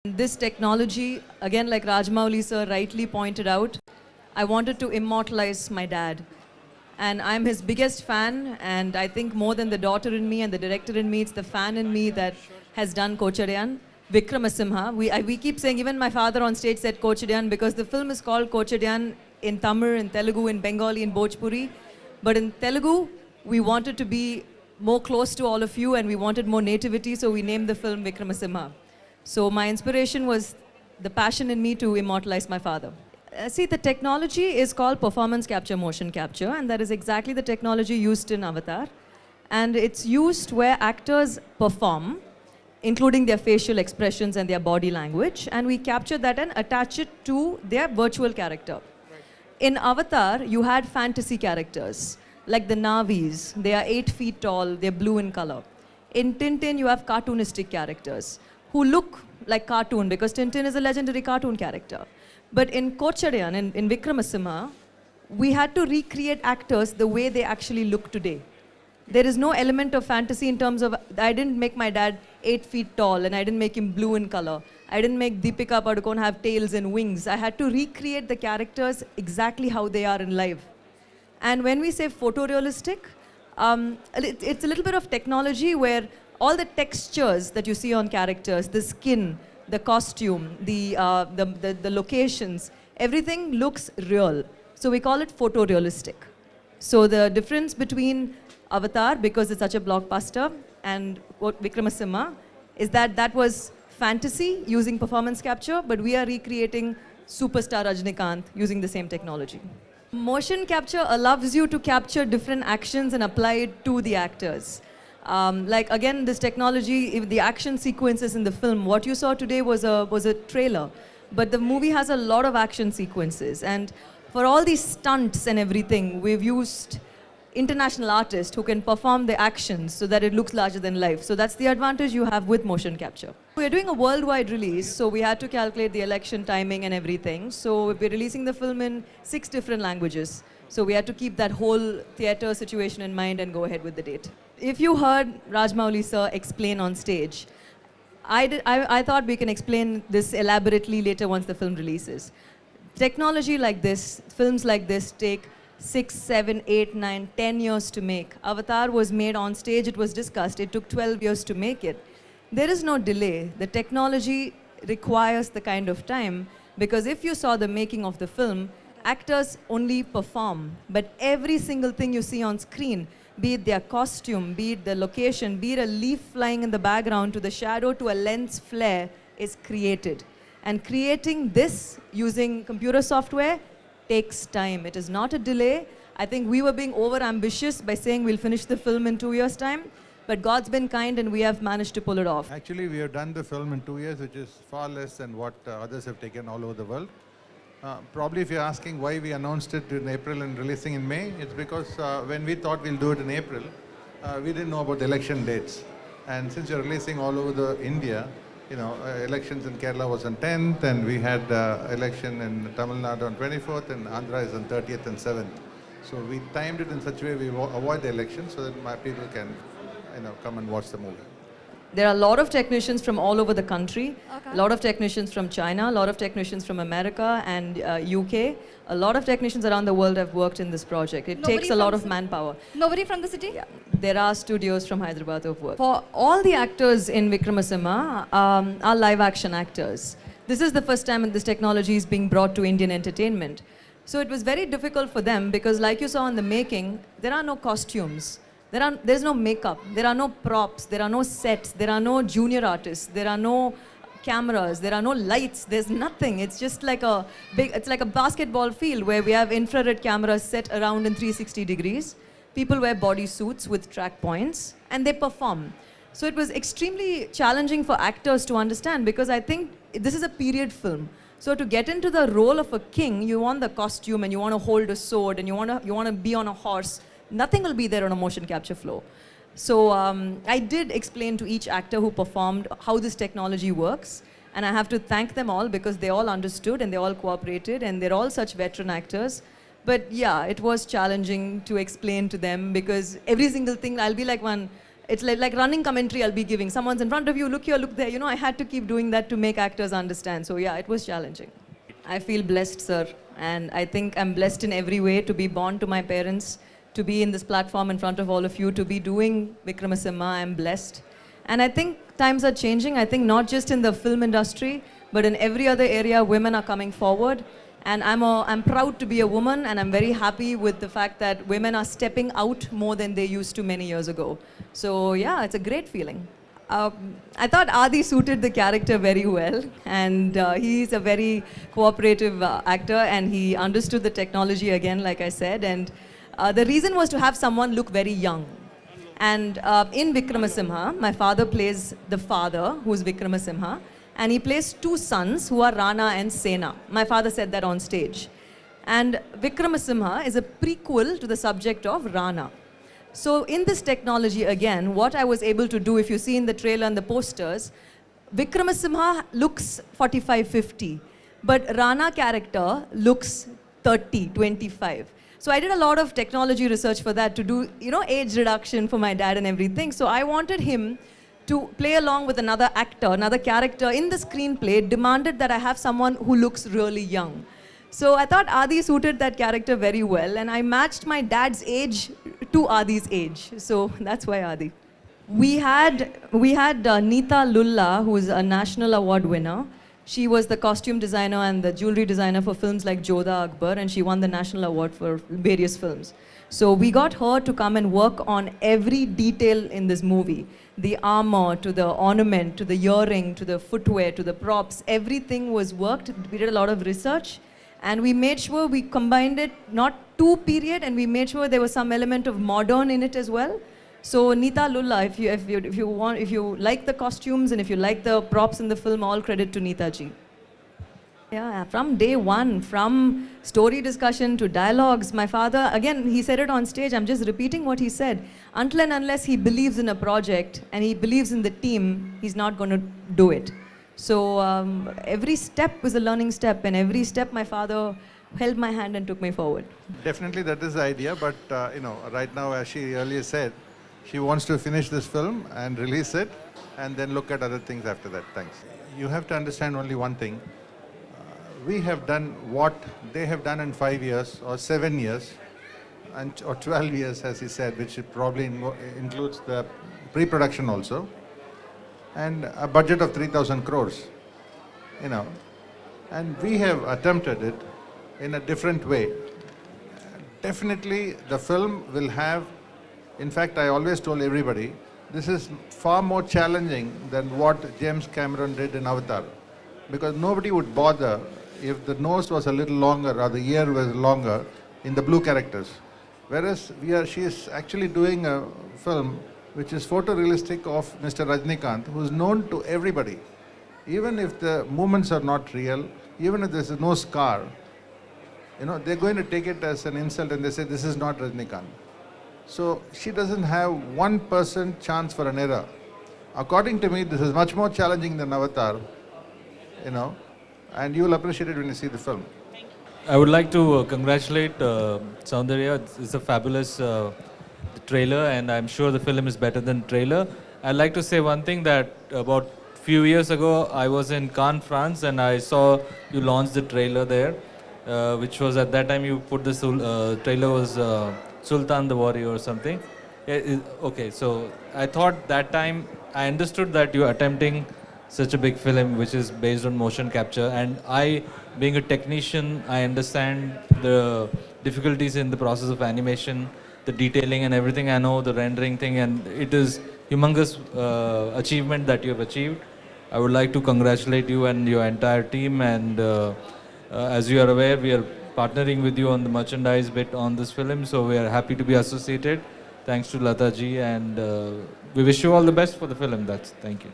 This technology, again, like Rajmouli sir rightly pointed out, I wanted to immortalize my dad. And I'm his biggest fan, and I think more than the daughter in me and the director in me, it's the fan in me that has done Kochadayan. Vikramasimha. We keep saying, even my father on stage said Kochadayan because the film is called Kochadayan in Tamil, in Telugu, in Bengali, in Bhojpuri. But in Telugu, we wanted to be more close to all of you and we wanted more nativity, so we named the film Vikramasimha. So my inspiration was the passion in me to immortalize my father. See, the technology is called performance capture, motion capture, and that is exactly the technology used in Avatar. And it's used where actors perform, including their facial expressions and their body language, and we capture that and attach it to their virtual character. In Avatar, you had fantasy characters, like the Navis. They are 8 feet tall, they're blue in color. In Tintin, you have cartoonistic characters who look like cartoon because Tintin is a legendary cartoon character. But in Kochadayan, in Vikramasimha, we had to recreate actors the way they actually look today. There is no element of fantasy in terms of, I didn't make my dad 8 feet tall and I didn't make him blue in color. I didn't make Deepika Padukone have tails and wings. I had to recreate the characters exactly how they are in life. And when we say photorealistic, it's a little bit of technology where all the textures that you see on characters, the skin, the costume, the locations, everything looks real. So we call it photorealistic. So the difference between Avatar, because it's such a blockbuster, and Vikramasimha is that that was fantasy using performance capture, but we are recreating superstar Rajinikanth using the same technology. Motion capture allows you to capture different actions and apply it to the actors. Like again, this technology, if the action sequences in the film, what you saw today was a trailer, but the movie has a lot of action sequences. And for all these stunts and everything, we've used international artists who can perform the actions so that it looks larger than life. So that's the advantage you have with motion capture. We're doing a worldwide release, so we had to calculate the election timing and everything. So we're releasing the film in 6 different languages. So we had to keep that whole theater situation in mind and go ahead with the date. If you heard Rajmouli sir explain on stage, I thought we can explain this elaborately later once the film releases. Technology like this, films like this take 6, 7, 8, 9, 10 years to make. Avatar was made on stage, it was discussed, it took 12 years to make it. There is no delay. The technology requires the kind of time, because if you saw the making of the film, actors only perform, but every single thing you see on screen, be it their costume, be it the location, be it a leaf flying in the background to the shadow to a lens flare, is created. And creating this using computer software takes time. It is not a delay. I think we were being over-ambitious by saying we'll finish the film in 2 years' time, but God's been kind and we have managed to pull it off. Actually, we have done the film in 2 years, which is far less than what others have taken all over the world. Probably if you're asking why we announced it in April and releasing in May, it's because when we thought we'll do it in April, we didn't know about the election dates. And since you're releasing all over India, you know, elections in Kerala was on 10th, and we had election in Tamil Nadu on 24th, and Andhra is on 30th and 7th. So we timed it in such a way we avoid the election so that my people can, you know, come and watch the movie. There are a lot of technicians from all over the country, a lot of technicians from China, a lot of technicians from America and UK. A lot of technicians around the world have worked in this project. It takes a lot of manpower. Nobody from the city? Yeah. There are studios from Hyderabad who have worked. For all the actors in Vikramasimha are live action actors. This is the first time this technology is being brought to Indian entertainment. So it was very difficult for them because, like you saw in the making, there are no costumes. There's no makeup, there are no props, there are no sets, there are no junior artists, there are no cameras, there are no lights, there's nothing. It's just like it's like a basketball field where we have infrared cameras set around in 360 degrees. People wear body suits with track points and they perform. So it was extremely challenging for actors to understand because I think this is a period film. So to get into the role of a king, you want the costume and you want to hold a sword and you want to be on a horse. Nothing will be there on a motion capture floor. So I did explain to each actor who performed how this technology works. And I have to thank them all because they all understood and they all cooperated and they're all such veteran actors. But yeah, it was challenging to explain to them because every single thing, I'll be like one, it's like running commentary I'll be giving. Someone's in front of you, look here, look there. You know, I had to keep doing that to make actors understand. So yeah, it was challenging. I feel blessed, sir. And I think I'm blessed in every way to be born to my parents, to be in this platform in front of all of you, to be doing Vikramasinghe. I'm blessed. And I think times are changing. I think not just in the film industry, but in every other area, women are coming forward. And I'm proud to be a woman, and I'm very happy with the fact that women are stepping out more than they used to many years ago. So yeah, it's a great feeling. I thought Adi suited the character very well, and he's a very cooperative actor, and he understood the technology again, like I said. And the reason was to have someone look very young. And in Vikramasinghe, my father plays the father, who's Vikramasinghe. And he plays two sons who are Rana and Sena. My father said that on stage. And Vikramasinghe is a prequel to the subject of Rana. So in this technology, again, what I was able to do, if you see in the trailer and the posters, Vikramasinghe looks 45, 50. But Rana character looks 30, 25. So I did a lot of technology research for that to do, you know, age reduction for my dad and everything. So I wanted him to play along with another actor, another character in the screenplay, demanded that I have someone who looks really young. So I thought Adi suited that character very well, and I matched my dad's age to Adi's age. So that's why Adi. We had Neeta Lulla, who is a national award winner. She was the costume designer and the jewelry designer for films like Jodha Akbar, and she won the national award for various films. So we got her to come and work on every detail in this movie. The armor, to the ornament, to the earring, to the footwear, to the props, everything was worked. We did a lot of research, and we made sure we combined it, not too period, and we made sure there was some element of modern in it as well. So Neeta Lulla, if you like the costumes and if you like the props in the film, all credit to Neeta ji. Yeah, from day one, from story discussion to dialogues, my father, again, he said it on stage, I'm just repeating what he said. Until and unless he believes in a project and he believes in the team, he's not going to do it. So every step was a learning step, and every step my father held my hand and took me forward. Definitely that is the idea, but you know, right now, as she earlier said, she wants to finish this film and release it and then look at other things after that. Thanks. You have to understand only one thing. We have done what they have done in 5 years or 7 years or 12 years, as he said, which probably includes the pre-production also, and a budget of 3,000 crores, you know. And we have attempted it in a different way. Definitely the film will have, in fact, I always told everybody, this is far more challenging than what James Cameron did in Avatar, because nobody would bother if the nose was a little longer or the ear was longer in the blue characters. Whereas she is actually doing a film which is photorealistic of Mr. Rajnikant, who is known to everybody. Even if the movements are not real, even if there's no scar, you know, they're going to take it as an insult and they say, this is not Rajnikant. So she doesn't have 1% chance for an error. According to me, this is much more challenging than Avatar, you know, and you will appreciate it when you see the film. I would like to congratulate Saundarya. It's a fabulous trailer, and I'm sure the film is better than trailer. I'd like to say one thing, that about few years ago, I was in Cannes, France, and I saw you launch the trailer there, which was at that time you put the trailer was Sultan the Warrior or something. Okay, so I thought that time, I understood that you're attempting such a big film which is based on motion capture, and I, being a technician, I understand the difficulties in the process of animation, the detailing and everything. I know the rendering thing, and it is humongous achievement that you have achieved. I would like to congratulate you and your entire team, and as you are aware, we are partnering with you on the merchandise bit on this film, so we are happy to be associated. Thanks to Lata ji, and we wish you all the best for the film. Thank you.